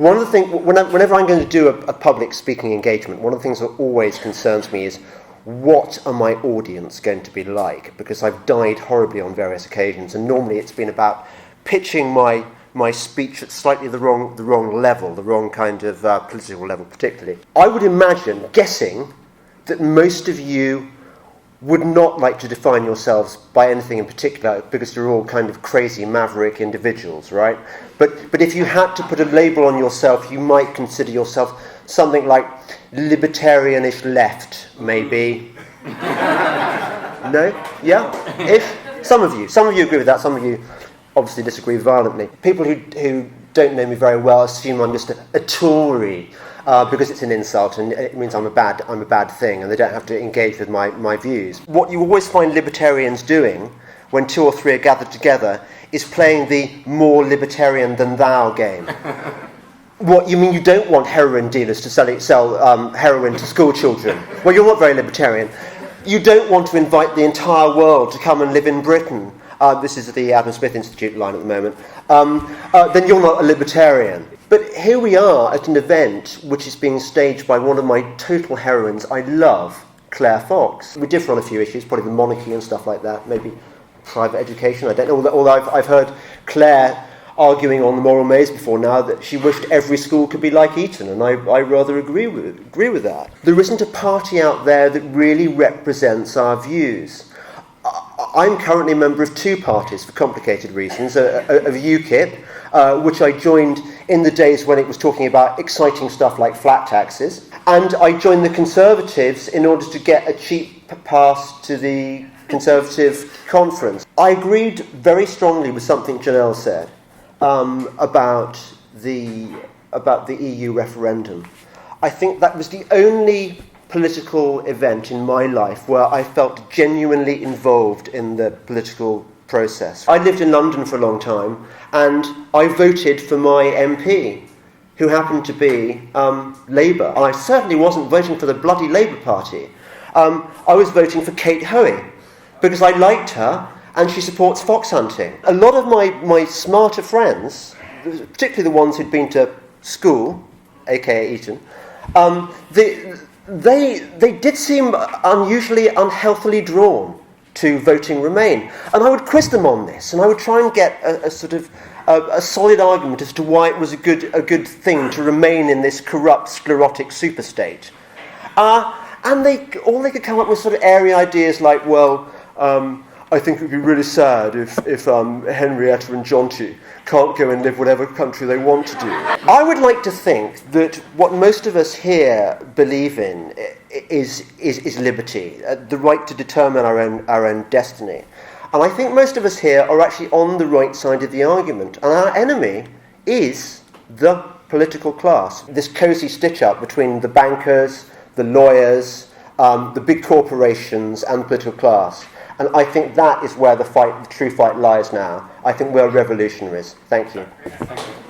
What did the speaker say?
one of the things, whenever I'm going to do a public speaking engagement, one of the things that always concerns me is, what are my audience going to be like? Because I've died horribly on various occasions, and normally it's been about pitching my speech at slightly the wrong level, the wrong kind of political level particularly. I would imagine, guessing, that most of you would not like to define yourselves by anything in particular because you're all kind of crazy maverick individuals, right? But if you had to put a label on yourself, you might consider yourself something like libertarianish left, maybe. No? Yeah? If? Some of you agree with that, some of you obviously disagree violently. People who don't know me very well assume I'm just a Tory, because it's an insult and it means I'm a bad thing, and they don't have to engage with my views. What you always find libertarians doing when two or three are gathered together is playing the more libertarian than thou game. What, you mean you don't want heroin dealers to sell heroin to school children? Well, you're not very libertarian. You don't want to invite the entire world to come and live in Britain. This is the Adam Smith Institute line at the moment. Then you're not a libertarian. But here we are at an event which is being staged by one of my total heroines I love, Claire Fox. We differ on a few issues, probably the monarchy and stuff like that, maybe private education, I don't know. Although I've heard Claire arguing on the Moral Maze before now that she wished every school could be like Eton, and I rather agree with that. There isn't a party out there that really represents our views. I'm currently a member of two parties for complicated reasons, of UKIP, which I joined in the days when it was talking about exciting stuff like flat taxes, and I joined the Conservatives in order to get a cheap pass to the Conservative conference. I agreed very strongly with something Janelle said about the EU referendum. I think that was the only political event in my life where I felt genuinely involved in the political process. I lived in London for a long time, and I voted for my MP, who happened to be Labour. And I certainly wasn't voting for the bloody Labour Party. I was voting for Kate Hoey, because I liked her, and she supports fox hunting. A lot of my smarter friends, particularly the ones who'd been to school, aka Eton, they did seem unusually unhealthily drawn to voting Remain. And I would quiz them on this, and I would try and get a sort of a solid argument as to why it was a good thing to remain in this corrupt, sclerotic superstate. And all they could come up with sort of airy ideas like, well, I think it would be really sad if Henrietta and Jonty can't go and live whatever country they want to do. I would like to think that what most of us here believe in is liberty, the right to determine our own destiny. And I think most of us here are actually on the right side of the argument. And our enemy is the political class. This cosy stitch-up between the bankers, the lawyers, the big corporations and the political class. And I think that is where the true fight lies now. I think we're revolutionaries. Thank you. Thank you.